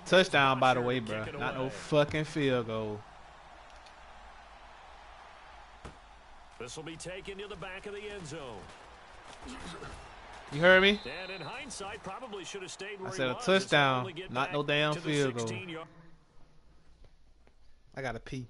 Touchdown, by the way, bro. Not no fucking field goal. This will be taken to the back of the end zone. You heard me? And in hindsight, probably should have stayed where I said he a was. touchdown, not no damn field goal. I gotta pee.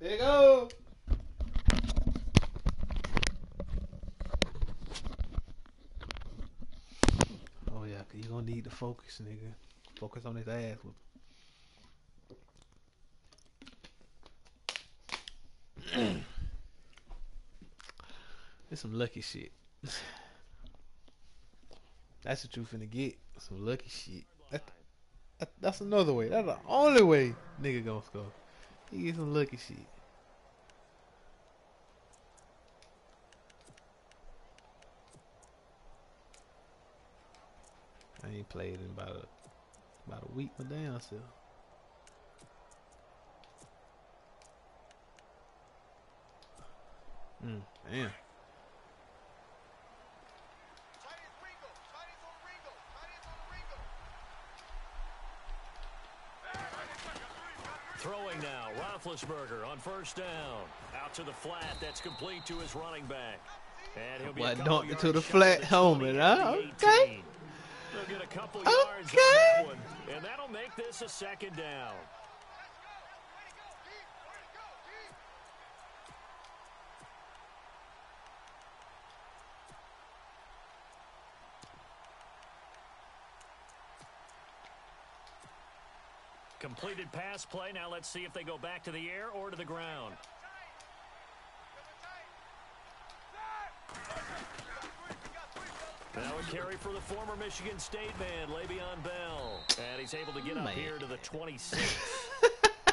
There you go. Oh yeah, cause you gonna need to focus, nigga. Focus on his ass with. It's some lucky shit. That's what you finna get. Some lucky shit. That's another way. That's the only way nigga gonna score. He get some lucky shit. I ain't played in about a week, my damn self. Damn. Throwing now, Roethlisberger on first down. Out to the flat, that's complete to his running back. And he'll be dunked it to the flat helmet, huh? Okay. They'll get a couple yards on that one, and that'll make this a second down. Completed pass play. Now let's see if they go back to the air or to the ground. Now a carry for the former Michigan State man, Le'Veon Bell. And he's able to get up here to the 26.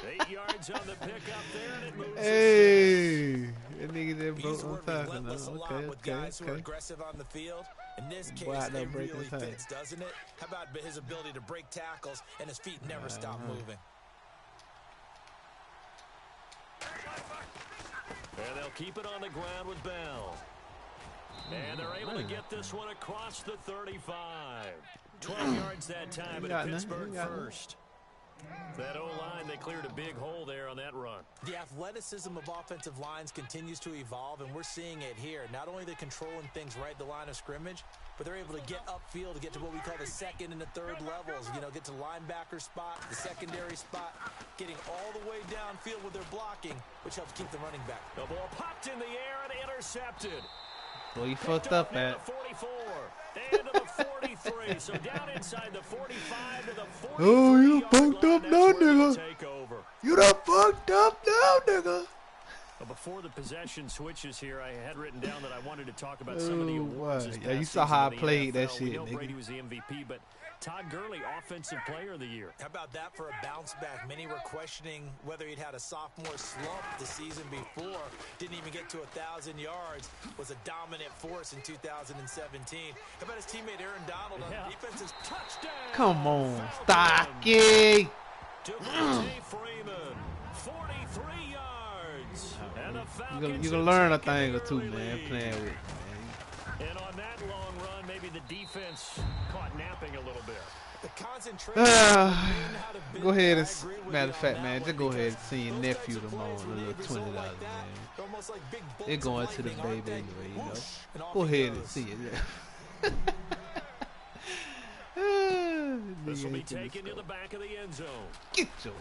8 yards on the pickup there, and it moves. Hey, that nigga that broke on relentless a lot with guys who are aggressive on the field. In this case, it really fits, doesn't it? How about his ability to break tackles and his feet never stop moving? And they'll keep it on the ground with Bell. And they're able to get this one across the 35. 12 yards that time, but Pittsburgh first. That O-line, they cleared a big hole there on that run. The athleticism of offensive lines continues to evolve, and we're seeing it here. Not only are they controlling things right at the line of scrimmage, but they're able to get upfield to get to what we call the second and the third levels. You know, get to linebacker spot, the secondary spot, getting all the way downfield with their blocking, which helps keep the running back. The ball popped in the air and intercepted. Well, you fucked up at 44 and to the 43. So down inside the 45 to the 43. Oh, you fucked up now, nigga. You done fucked up now, nigga. Before the possession switches here, I had written down that I wanted to talk about some of the awards. Yeah, you saw how I played that shit, nigga. Brady nigga. was the MVP, but Todd Gurley, Offensive Player of the Year. How about that for a bounce back? Many were questioning whether he'd had a sophomore slump the season before. Didn't even get to 1,000 yards. Was a dominant force in 2017. How about his teammate Aaron Donald on defense's touchdown? Come on, Stocky. For 43 yards. And the Falcons you can learn a thing or two, man, playing with it, man. And on that long run, maybe the defense caught napping a little bit. The concentration. Go ahead and, matter of fact, man, just go ahead and send your nephew tomorrow a little $20, man. They're going to the baby anyway, you know. Go ahead and see it. This will be taken to the back of the end zone. Get your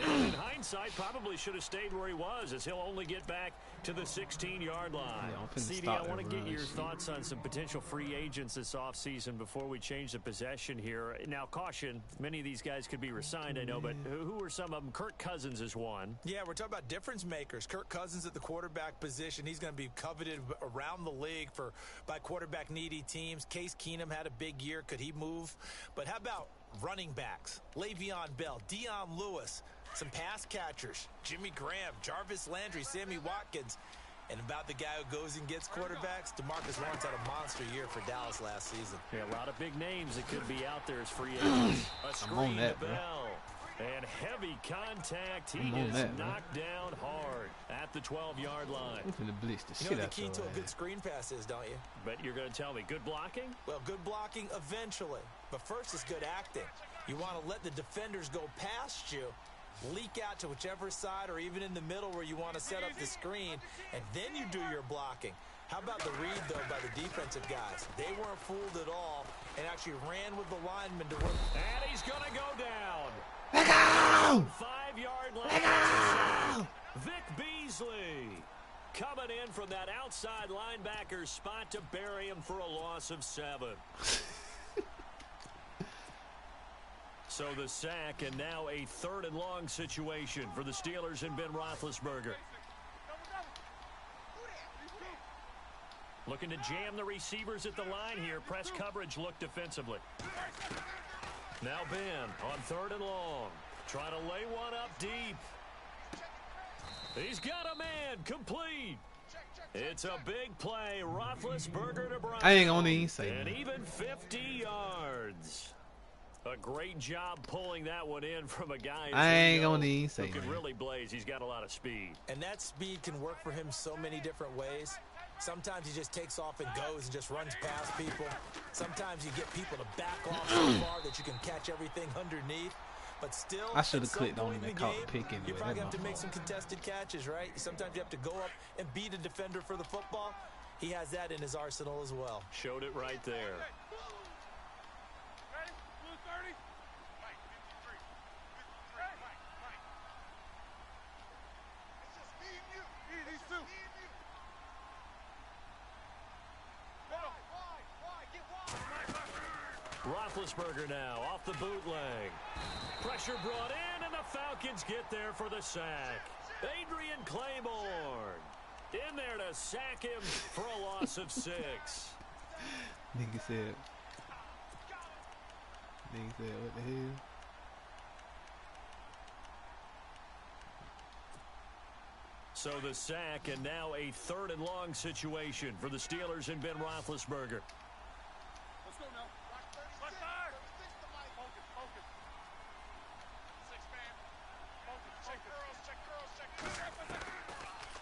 And in hindsight, probably should have stayed where he was, as he'll only get back to the 16-yard line. CD, I want to get your thoughts on some potential free agents this offseason before we change the possession here. Now, caution, many of these guys could be resigned, I know, but who are some of them? Kirk Cousins is one. Yeah, we're talking about difference makers. Kirk Cousins at the quarterback position. He's going to be coveted around the league by quarterback needy teams. Case Keenum had a big year. Could he move? But how about running backs? Le'Veon Bell, Dion Lewis. Some pass catchers, Jimmy Graham, Jarvis Landry, Sammy Watkins. And about the guy who goes and gets quarterbacks, DeMarcus Lawrence had a monster year for Dallas last season. Yeah, a lot of big names that could be out there as free agents. A screen to Bell. And heavy contact. He is knocked down hard at the 12-yard line. I'm finna blitz the shit You know out the key to your a good screen pass is, don't you? But you're going to tell me, good blocking? Well, good blocking eventually. But first is good acting. You want to let the defenders go past you, leak out to whichever side or even in the middle where you want to set up the screen, and then you do your blocking. How about the read, though, by the defensive guys? They weren't fooled at all and actually ran with the lineman to work. And he's going to go down. Let go! 5-yard line. Vic Beasley coming in from that outside linebacker spot to bury him for a loss of 7. So the sack, and now a 3rd and long situation for the Steelers and Ben Roethlisberger. Looking to jam the receivers at the line here. Press coverage look defensively. Now Ben on 3rd and long. Trying to lay one up deep. He's got a man complete. It's a big play. Roethlisberger to Brown. I ain't gonna even say and that. even 50 yards. A great job pulling that one in from a guy even say who can really blaze. He's got a lot of speed. And that speed can work for him so many different ways. Sometimes he just takes off and goes and just runs past people. Sometimes you get people to back off so far that you can catch everything underneath. But still, I should have clicked on him and caught the pick anyway. You probably have to make some contested catches, right? Sometimes you have to go up and beat a defender for the football. He has that in his arsenal as well. Showed it right there. Roethlisberger now off the bootleg. Pressure brought in, and the Falcons get there for the sack. Adrian Claiborne in there to sack him for a loss of 6. Nigga said, what the hell? So the sack, and now a 3rd and long situation for the Steelers and Ben Roethlisberger.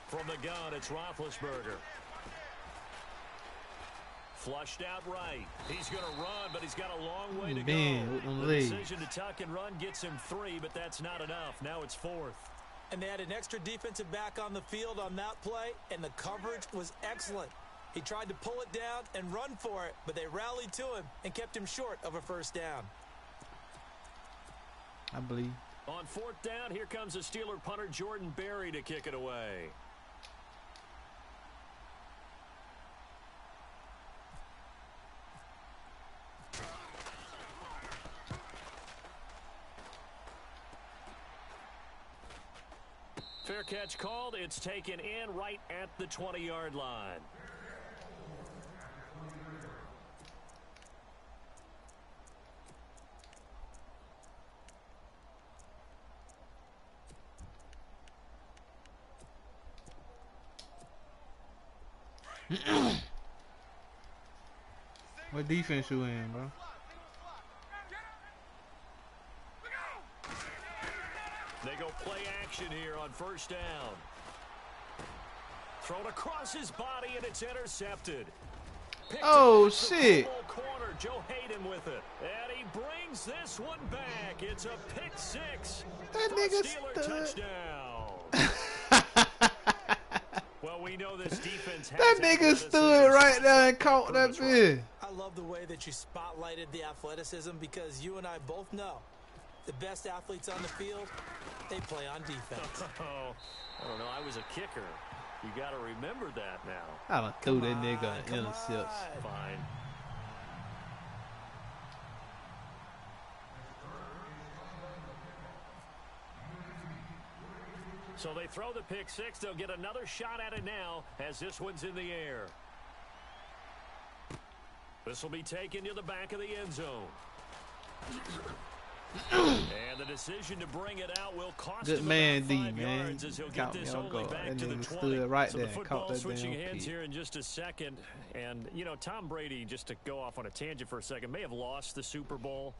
From the gun, it's Roethlisberger. Flushed out right. He's going to run, but he's got a long way to go. The decision to tuck and run gets him 3, but that's not enough. Now it's 4th. And they had an extra defensive back on the field on that play, and the coverage was excellent. He tried to pull it down and run for it, but they rallied to him and kept him short of a first down. I believe. On 4th down, here comes the Steeler punter Jordan Berry to kick it away. Fair catch called. It's taken in right at the 20-yard line. What defense you in, bro? They go play action here on first down. Thrown across his body, and it's intercepted. Oh, shit. Corner, Joe Hayden with it. And he brings this one back. It's a pick six. That nigga stood. Touchdown. Well, we know this defense has that nigga stood right there and caught that bitch. I love the way that you spotlighted the athleticism because you and I both know the best athletes on the field, they play on defense. I don't know. I was a kicker. You got to remember that now. I done threw that nigga an interception. Fine. So they throw the pick six. They'll get another shot at it now as this one's in the air. This will be taken to the back of the end zone. And the decision to bring it out will cost good him man, about D, 5 man. yards as he'll Count get me this on only guard. back That to the nigga 20. stood right so there the and caught football that switching damn hands kick. here in just a second. And, you know, Tom Brady, just to go off on a tangent for a second, may have lost the Super Bowl,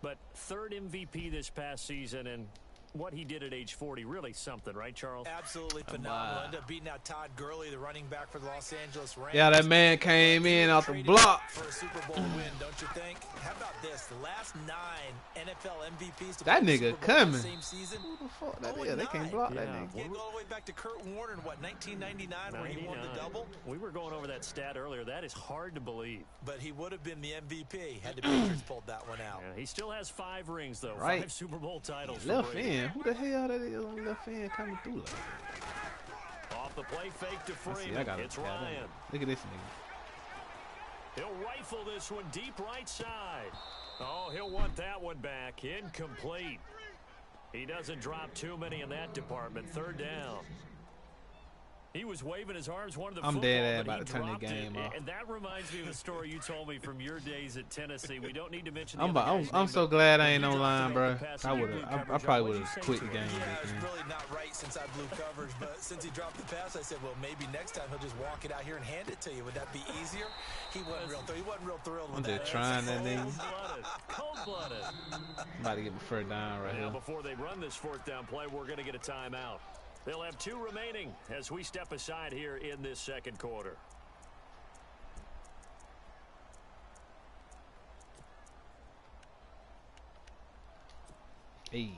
but third MVP this past season, and what he did at age 40, really something, right, Charles? Absolutely phenomenal. Ended up beating out Todd Gurley, the running back for the Los Angeles Rams. Yeah, that man came in off the block. For a Super Bowl win, don't you think? How about this? The last 9 NFL MVPs to That play the nigga Super Bowl coming. the same season. Who the fuck that 0-9. is? They can't block that Yeah. nigga. You go all the way back to Kurt Warner in, what, 1999 where he won the double? We were going over that stat earlier. That is hard to believe. But he would have been the MVP had the Patriots pulled that one out. Yeah, he still has 5 rings, though. Right. 5 Super Bowl titles. for Left Brady. end. Who the hell that is on left end coming through like that? Off the play fake to I see, I Freeman. got It's it. Ryan. Look at this nigga. He'll rifle this one deep right side. Oh, he'll want that one back. Incomplete. He doesn't drop too many in that department. Third down. He was waving his arms, wanted the football, dead but about he to turn the dropped game it. off. And that reminds me of a story you told me from your days at Tennessee. We don't need to mention the I'm other guy's I'm name, so but glad I when ain't you online, dropped bro. the pass I and you would blew have. I coverage, probably what'd would you have say quit to the him? game. Yeah, it's really not right since I blew coverage, but since he dropped the pass, I said, well, maybe next time he'll just walk it out here and hand it to you. Would that be easier? He wasn't real thrilled I'm with just that. trying that nigga. Cold-blooded. I'm about to get my first down right Now, here. before they run this fourth down play, we're going to get a timeout. They'll have 2 remaining as we step aside here in this second quarter. Hey.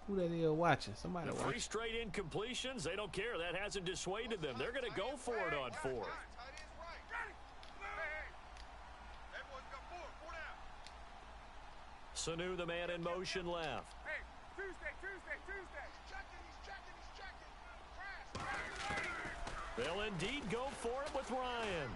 Who that is watching? Somebody The 3 watching. straight incompletions, they don't care. That hasn't dissuaded them. They're going to go for it on 4th. Sanu, the man in motion, left. They'll indeed go for it with Ryan.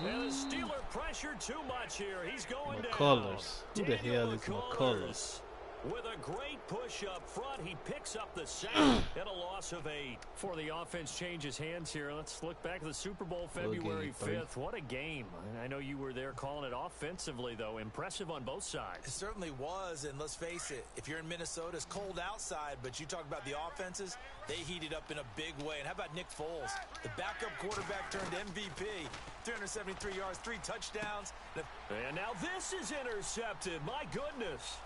And the Steeler pressure too much here. He's going McCullers. down. Who the hell Daniel is McCullers? With a great push up front, he picks up the sack and a loss of 8. Before the offense changes hands here, let's look back at the Super Bowl February 5th. What a game. I know you were there calling it offensively, though. Impressive on both sides. It certainly was, and let's face it, if you're in Minnesota, it's cold outside, but you talk about the offenses, they heated up in a big way. And how about Nick Foles? The backup quarterback turned MVP. 373 yards, 3 touchdowns. And now this is intercepted. My goodness.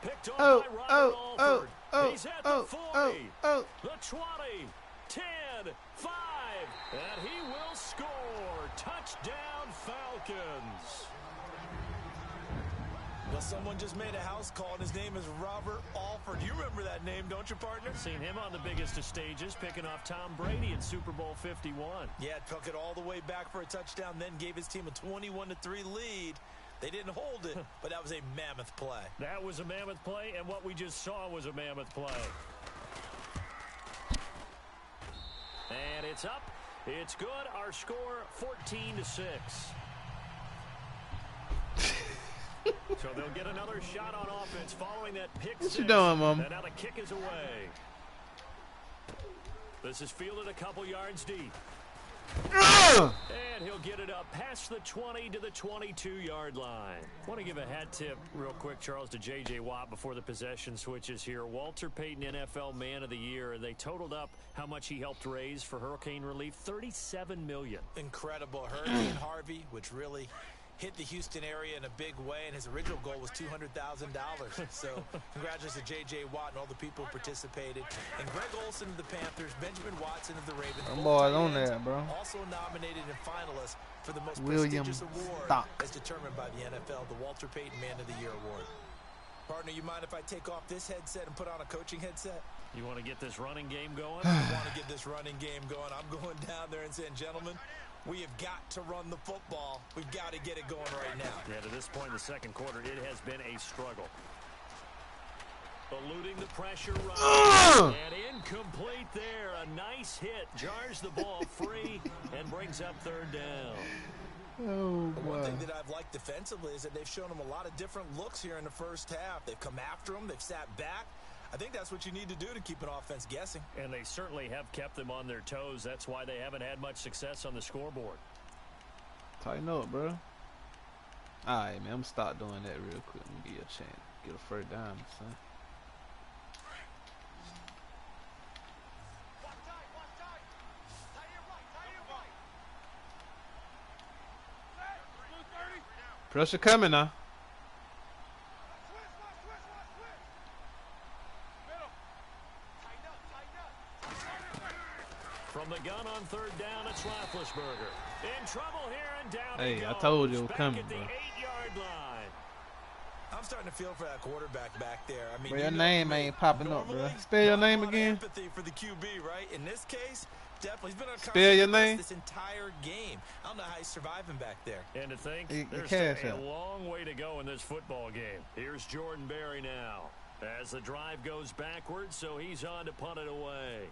Picked off Oh, by Robert oh, Alford. oh, He's at oh, the 40, oh, oh. the 20, 10, 5, and he will score. Touchdown, Falcons. Well, someone just made a house call, and his name is Robert Alford. You remember that name, don't you, partner? Seen him on the biggest of stages, picking off Tom Brady in Super Bowl 51. Yeah, took it all the way back for a touchdown, then gave his team a 21-3 lead. They didn't hold it, but that was a mammoth play. That was a mammoth play, and what we just saw was a mammoth play. And it's up. It's good. Our score, 14-6. So they'll get another shot on offense following that pick What six. you doing, Mom? And now the kick is away. This is fielded a couple yards deep. And he'll get it up past the 20 to the 22-yard line. Want to give a hat tip real quick, Charles, to J.J. Watt before the possession switches here. Walter Payton, NFL Man of the Year. They totaled up how much he helped raise for hurricane relief, $37 million. Incredible. Hurricane Harvey, which really hit the Houston area in a big way, and his original goal was $200,000. So congratulations to J.J. Watt and all the people who participated. And Greg Olsen of the Panthers, Benjamin Watson of the Ravens. I'm boys on that, bro. Also nominated and finalists for the most prestigious award as determined by the NFL, the Walter Payton Man of the Year Award. Partner, you mind if I take off this headset and put on a coaching headset? You want to get this running game going? I want to get this running game going. I'm going down there and saying, gentlemen, we have got to run the football. We've got to get it going right now. Yeah, to this point in the second quarter, it has been a struggle. Eluding the pressure run. And incomplete there. A nice hit. Jars the ball free and brings up third down. Oh, one thing that I've liked defensively is that they've shown them a lot of different looks here in the first half. They've come after them. They've sat back. I think that's what you need to do to keep an offense guessing. And they certainly have kept them on their toes. That's why they haven't had much success on the scoreboard. Tighten up, bro. All right, man. I'm going to start doing that real quick. Let me give you a chance. Get a first down, son. Pressure coming now. From the gun on third down, it's Roethlisberger. In trouble here and down. Hey, I told you it was coming, at the 8-yard line. I'm starting to feel for that quarterback back there. I mean, bro, your name ain't popping up, bro. Spell your name again. Empathy for the QB, right? In this case, definitely. He's been on spell your name this entire game. I don't know how he's surviving back there. And to think, there's a long way to go in this football game. Here's Jordan Berry now as the drive goes backwards, so he's on to punt it away.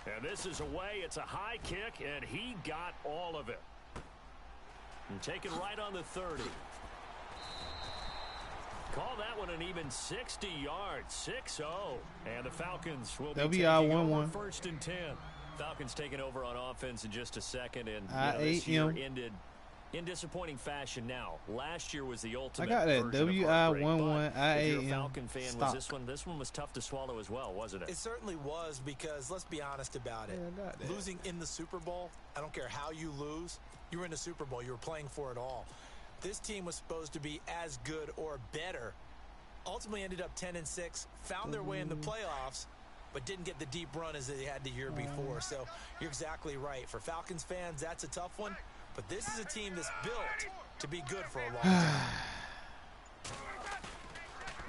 And this is away. It's a high kick, and he got all of it. And taken right on the 30. Call that one an even 60 yards, 6-0. And the Falcons will be taking over first and 10. Falcons taking over on offense in just a second. And this year ended in disappointing fashion now. Last year was the ultimate. I got that W-I-1-1-I-A-M. If you're a Falcon fan, was this one was tough to swallow as well, wasn't it? It certainly was, because let's be honest about it. Yeah, losing in the Super Bowl, I don't care how you lose, you were in the Super Bowl, you were playing for it all. This team was supposed to be as good or better. Ultimately ended up 10-6, found their way in the playoffs, but didn't get the deep run as they had the year before. So you're exactly right. For Falcons fans, that's a tough one. But this is a team that's built to be good for a long time.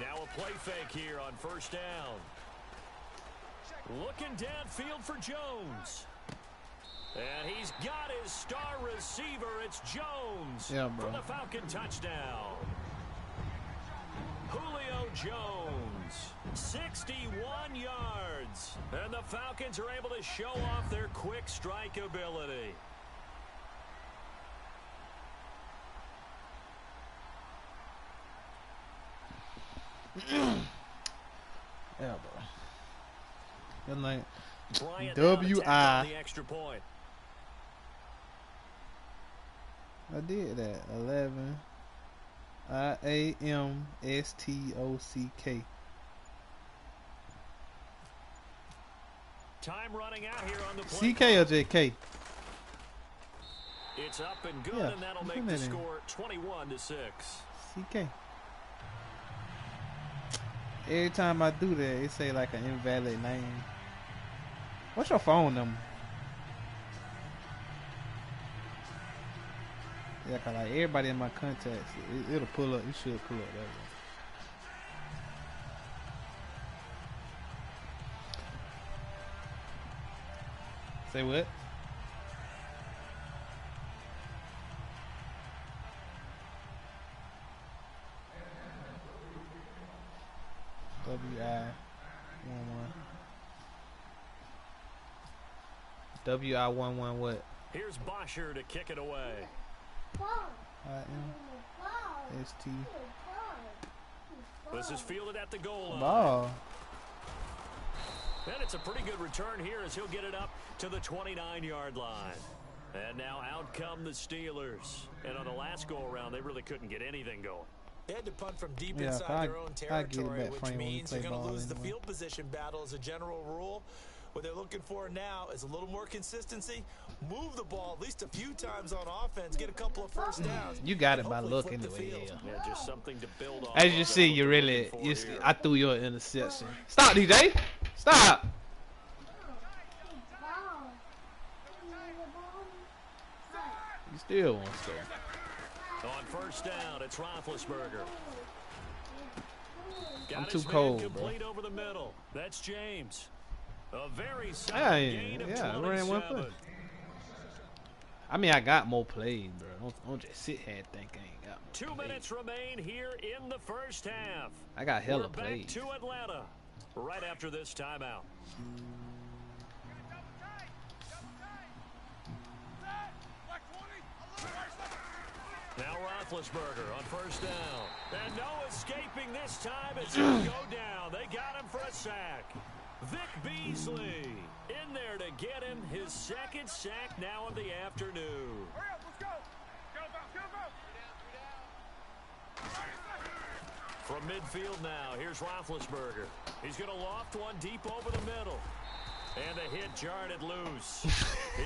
Now a play fake here on first down. Looking downfield for Jones. And he's got his star receiver. It's Jones for the Falcon touchdown. Julio Jones, 61 yards. And the Falcons are able to show off their quick strike ability. Yeah, bro. Good night. W-I. The extra point. I did that. 11. I-A-M-S-T-O-C-K. Time running out here on the play. C-K or J-K? It's up and good, and that'll make the score 21-6. C-K. Every time I do that, it say like an invalid name. What's your phone number? Yeah, cause like everybody in my contacts, it'll pull up. You should pull up that way. Say what? W-I-11 what? Here's Bosher to kick it away. I-M-S-T. This is fielded at the goal line. Ball. And it's a pretty good return here as he'll get it up to the 29-yard line. And now out come the Steelers. And on the last go-around, they really couldn't get anything going. They had to punt from deep inside their own territory, which means you're going to lose the field position battle as a general rule. What they're looking for now is a little more consistency. Move the ball at least a few times on offense. Get a couple of first downs. You got it by look anyway. Yeah, just something to build on. As you see, you really, I threw your interception. Stop, DJ. Stop. You still want to score. On first down, it's Roethlisberger. I'm too cold, bro. Over the middle. That's James. A very solid gain of 27. I ran one play. I mean, I got more plays, bro. Don't just sit here and think I ain't got more 2 minutes remain here in the first half. I got hella plays. plays. Back to Atlanta right after this timeout. Now Roethlisberger on first down. And no escaping this time. It's going to go down. They got him for a sack. Vic Beasley in there to get him his second sack now of the afternoon. Hurry up, let's go. From midfield now, here's Roethlisberger. He's going to loft one deep over the middle. And a hit jarred it loose.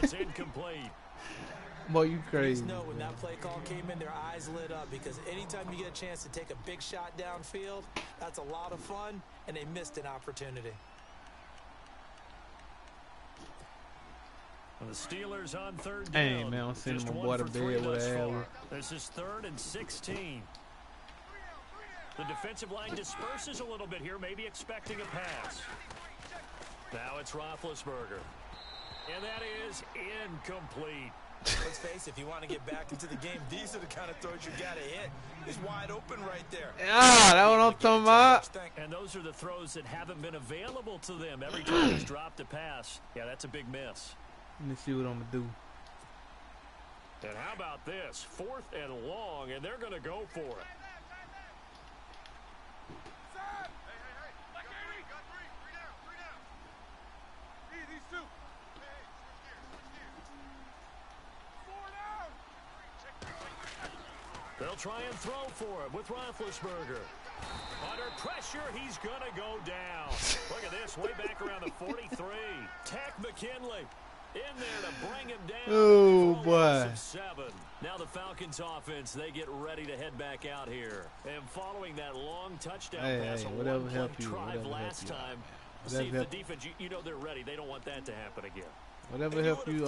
It's incomplete. Boy, you crazy. Please know when that play call came in, their eyes lit up because anytime you get a chance to take a big shot downfield, that's a lot of fun, and they missed an opportunity. The Steelers on third down. Hey, man, I'm sending my boy to bed with an hour. This is 3rd and 16. The defensive line disperses a little bit here, maybe expecting a pass. Now it's Roethlisberger. And that is incomplete. Let's face it, if you want to get back into the game, these are the kind of throws you got to hit. He's wide open right there. Ah, that what I'm talking about. And those are the throws that haven't been available to them. Every time he's dropped a pass, yeah, that's a big miss. Let me see what I'm going to do. And how about this? 4th and long, and they're going to go for it. They'll try and throw for it with Roethlisberger. Under pressure, he's going to go down. Look at this, way back around the 43. Takk McKinley in there to bring him down. Oh, boy. 7. Now the Falcons offense, they get ready to head back out here. And following that long touchdown pass, whatever help you, drive last time. See if the defense, you know they're ready. They don't want that to happen again. Whatever help you,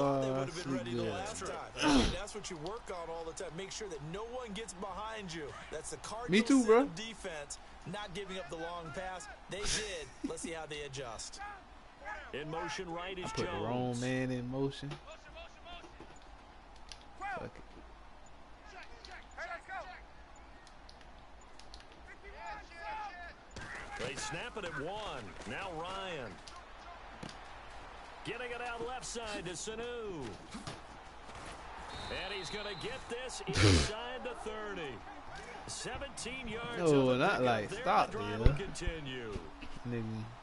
sleep good. That's what you work on all the time. Make sure that no one gets behind you. That's the Cardinals. Me too, bro. Defense, not giving up the long pass. They did. Let's see how they adjust. In motion right is I put Jones. the wrong man in motion. Fuck it. They snap it at 1. Now Ryan. Getting it out left side to Sanu. And he's going to get this inside the 30. 17 yards. No, not like stop, dude. Continue.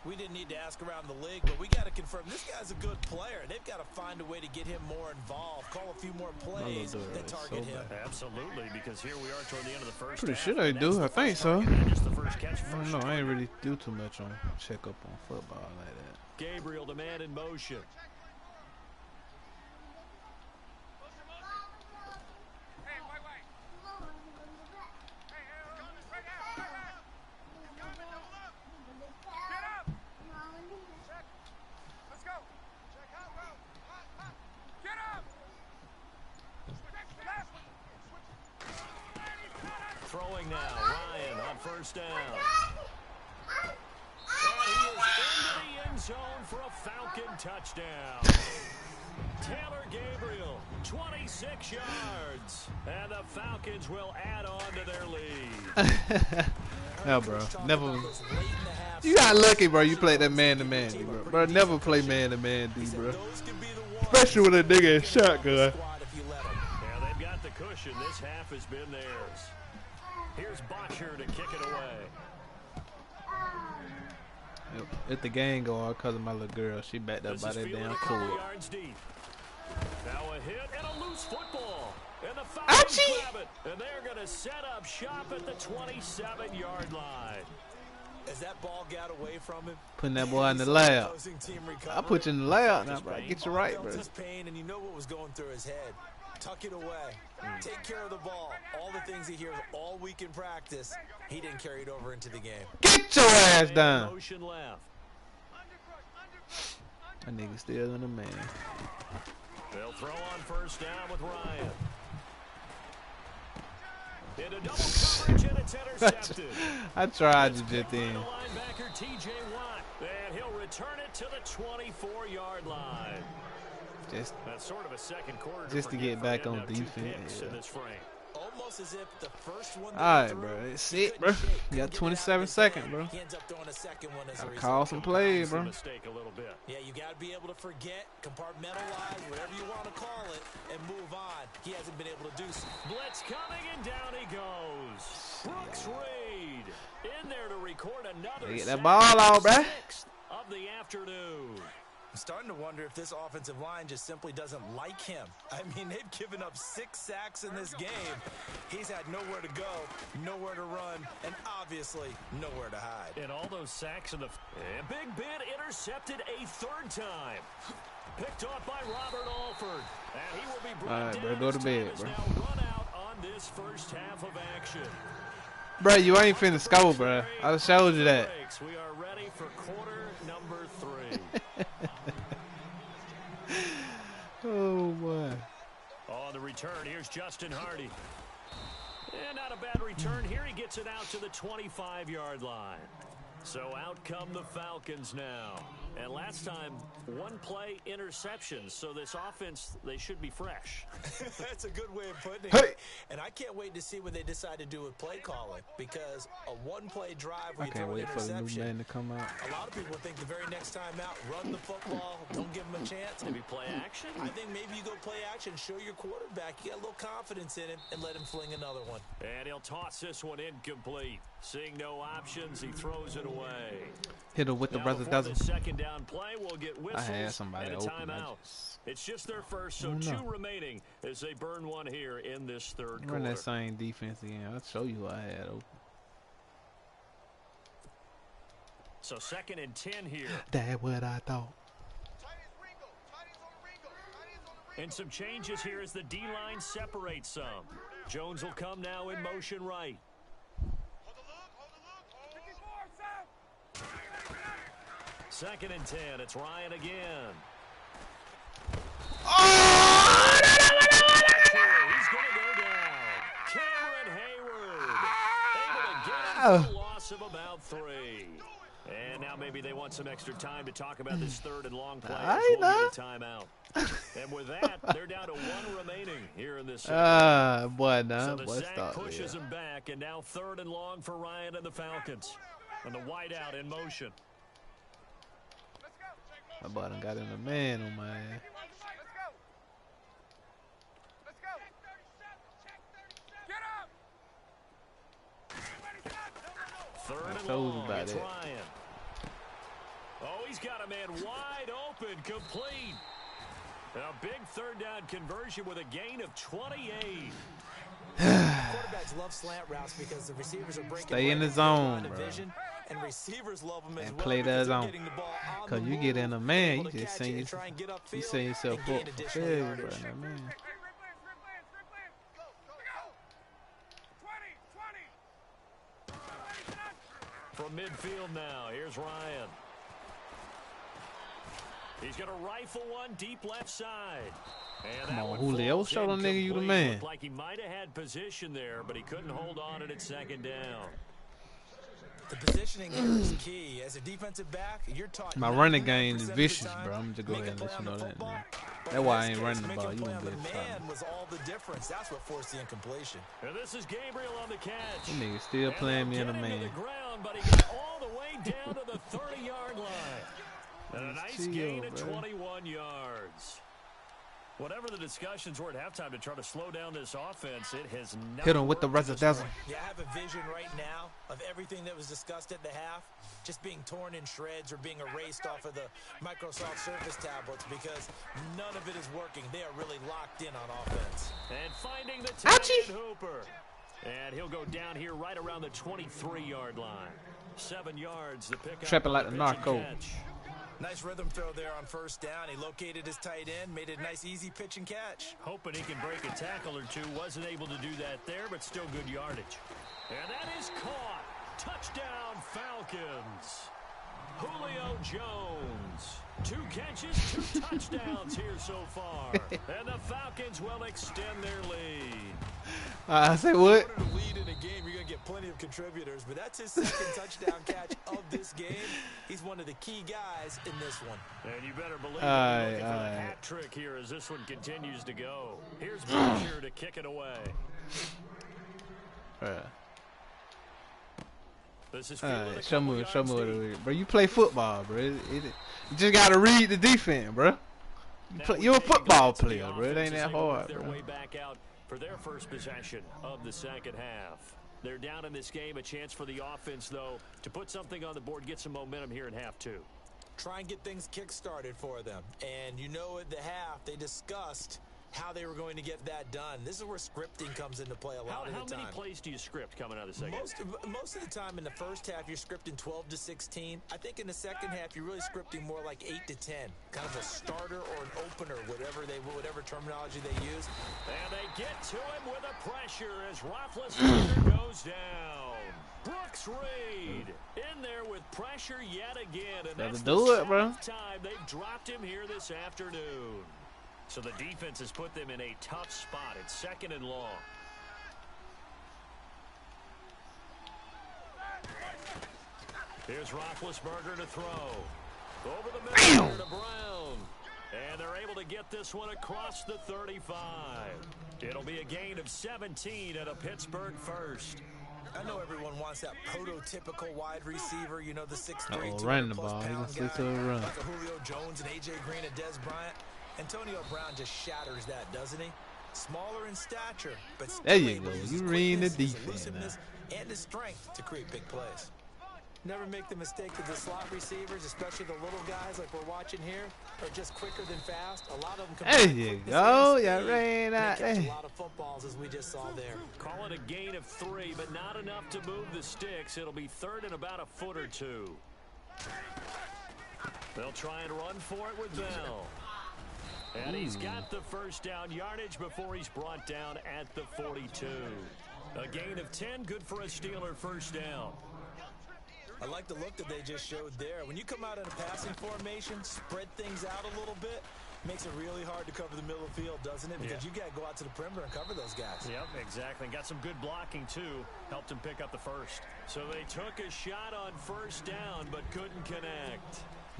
We didn't need to ask around the league, but we got to confirm this guy's a good player. They've got to find a way to get him more involved, call a few more plays that target him. Absolutely, because here we are toward the end of the first Pretty half. sure they do. I think so. Just the first catch, I don't know. I ain't really do too much on check up on football like that. Gabriel, the man in motion. Throwing now, Ryan on first down. And he is into the end zone for a Falcon touchdown. Taylor Gabriel, 26 yards. And the Falcons will add on to their lead. No, bro. Never. You got lucky, bro. You played that man-to-man, bro. Bro, never play man-to-man, D, bro. Especially with a nigga in shotgun. Yeah, they've got the cushion. This half has been theirs. Here's Botcher to kick it away. Yep. If the game go on because of my little girl, she backed up by that damn cord. Now a hit and a loose football. And the Falcons grab it. And they're going to set up shop at the 27-yard line. As that ball got away from him, putting that boy in the lab. I put you in the lab now, bro. Get you right, bro. Pain, and you know what was going through his head. Tuck it away. Take care of the ball. All the things he hears all week in practice, he didn't carry it over into the game. Get your ass down. Motion left. That nigga still in the man. They'll throw on first down with Ryan. Into double coverage, and it's intercepted. I tried you just then. Linebacker T.J. Watt, and he'll return it to the 24-yard line. That's sort of a second quarter just to get back on defense. In this frame. Almost as if the first one. All right, bro. It's it, bro. You got 27 seconds, bro. He ends up throwing a second one as a result. Call some plays, bro. Mistake a little bit. Yeah, you got to be able to forget, compartmentalize, whatever you want to call it, and move on. He hasn't been able to do so. Blitz coming, and down he goes. Brooks Reed in there to record another. Get that ball out, bro. Of the afternoon. I'm starting to wonder if this offensive line just simply doesn't like him. I mean, they've given up 6 sacks in this game. He's had nowhere to go, nowhere to run, and obviously nowhere to hide. And all those sacks in the... And Big Ben intercepted a third time. Picked off by Robert Alford. And he will be brought down. All right, bro, go to bed, bro. Now run out on this first half of action. Bro, you ain't finna score, bro. I just showed you that. We are ready for quarter number 3. Oh, boy. On the return, here's Justin Hardy. And not a bad return. Here he gets it out to the 25-yard line. So out come the Falcons now. And last time, 1 play interceptions. So this offense, they should be fresh. That's a good way of putting it. Hey. And I can't wait to see what they decide to do with play calling. Because a 1-play drive where I can't wait for the new man to come out. A lot of people think the very next time out, run the football, don't give him a chance. Maybe play action? I think maybe you go play action, show your quarterback. You got a little confidence in him, and let him fling another one. And he'll toss this one incomplete. Seeing no options, he throws it away. Hit her with the brother dozen. Second down play, we'll get whistles. I had somebody and a open. timeout. It's just their first, so 2 remaining as they burn one here in this third quarter. Run that same defense again. I'll show you what I had open. So 2nd and 10 here. That's what I thought. And some changes here as the D-line separates some. Jones will come now in motion right. Second and 10. It's Ryan again. Oh! He's going to go down. Cameron Hayward able to get him for a loss of about 3. And now maybe they want some extra time to talk about this 3rd and long play. We'll get a timeout. And with that, they're down to 1 remaining here in this second. Boy, nah. So the sack pushes him back, and now 3rd and long for Ryan and the Falcons. And the wideout in motion. My boy done got in a man on my ass. Third and long, it's Ryan. Oh, he's got a man wide open, complete. A big 3rd down conversion with a gain of 28. Quarterbacks love slant routes because the receivers are breaking. Stay in the zone, bro. And receivers love them as and well play that zone. Because you get in a man, you just send yourself up for failure, bro. Man. From midfield now, here's Ryan. He's going to rifle one deep left side. And come on, Julio, show them nigga you the man. Looked like he might have had position there, but he couldn't hold on at 2nd down. The positioning here is key. As a defensive back, you're taught. My running game is vicious, bro. I'm just going to go ahead and let you know that. Man. That's why I ain't running the ball. You won't be able to man was all the difference. That's what forced the incompletion. And this is Gabriel on the catch. That nigga still playing me in a man. The ground, but he got all the way down to the 30-yard line. And a nice gain of 21 yards. Whatever the discussions were at halftime to try to slow down this offense, it has not hit him with the razzle-dazzle. Yeah, I have a vision right now of everything that was discussed at the half just being torn in shreds or being erased off of the Microsoft Surface tablets because none of it is working. They are really locked in on offense. And finding the tight end Hooper. And he'll go down here right around the 23-yard line. 7 yards. The pick trapping like the narco. Nice rhythm throw there on first down. He located his tight end, made it a nice, easy pitch and catch. Hoping he can break a tackle or two. Wasn't able to do that there, but still good yardage. And that is caught. Touchdown, Falcons. Julio Jones. 2 catches, 2 touchdowns here so far. And the Falcons will extend their lead. I say what? In order to lead in a game, you're going to get plenty of contributors, but that's his second touchdown catch of this game. He's one of the key guys in this one. And you better believe he's looking for a hat trick here as this one continues to go. Here's Brasher to kick it away. This is show me what it is, bro. You play football, bro. You just gotta read the defense, bro. You're a football player, bro. It ain't that hard, bro. Way back out for their first possession of the second half. They're down in this game. A chance for the offense, though, to put something on the board, get some momentum here in half 2. Try and get things kick-started for them. And you know at the half, they discussed how they were going to get that done. This is where scripting comes into play a lot of the time. How many plays do you script coming out of the second? Most of the time in the first half, you're scripting 12 to 16. I think in the second half, you're really scripting more like 8 to 10. Kind of a starter or an opener, whatever terminology they use. And they get to him with a pressure as Roethlisberger goes down. Brooks Reed in there with pressure yet again. And that's the 7th time they've dropped him here this afternoon. So the defense has put them in a tough spot. It's 2nd and long. Here's Roethlisberger to throw. Over the middle to Brown. And they're able to get this one across the 35. It'll be a gain of 17 at a Pittsburgh first. I know everyone wants that prototypical wide receiver, you know, the 6'3", running the ball. He can switch to a run. Like a Julio Jones and A.J. Green and Des Bryant. Antonio Brown just shatters that, doesn't he? Smaller in stature, but still there you go. You read the defense and his strength to create big plays. Never make the mistake that the slot receivers, especially the little guys like we're watching here, are just quicker than fast. A lot of them there you go. You ran out there. A lot of footballs as we just saw there. Call it a gain of 3, but not enough to move the sticks. It'll be 3rd and about a foot or 2. They'll try and run for it with Bell. And he's got the first down yardage before he's brought down at the 42. A gain of 10, good for a Steeler first down. I like the look that they just showed there. When you come out in a passing formation, spread things out a little bit, makes it really hard to cover the middle of the field, doesn't it? Because you got to go out to the perimeter and cover those guys. Yep, exactly. Got some good blocking, too. Helped him pick up the first. So they took a shot on first down, but couldn't connect.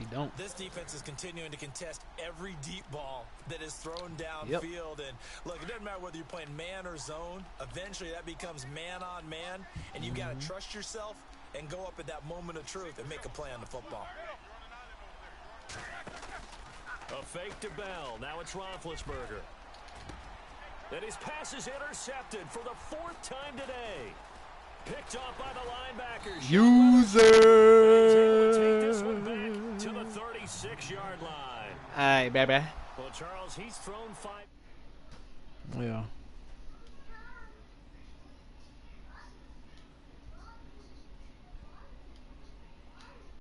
Don't. This defense is continuing to contest every deep ball that is thrown downfield. And look, it doesn't matter whether you're playing man or zone. Eventually, that becomes man on man, and you've got to trust yourself and go up at that moment of truth and make a play on the football. A fake to Bell. Now it's Roethlisberger. And his pass is intercepted for the 4th time today. Picked off by the linebackers. User. Take this one back to the 36-yard line. All right, baby. Well, Charles, he's thrown 5. Yeah.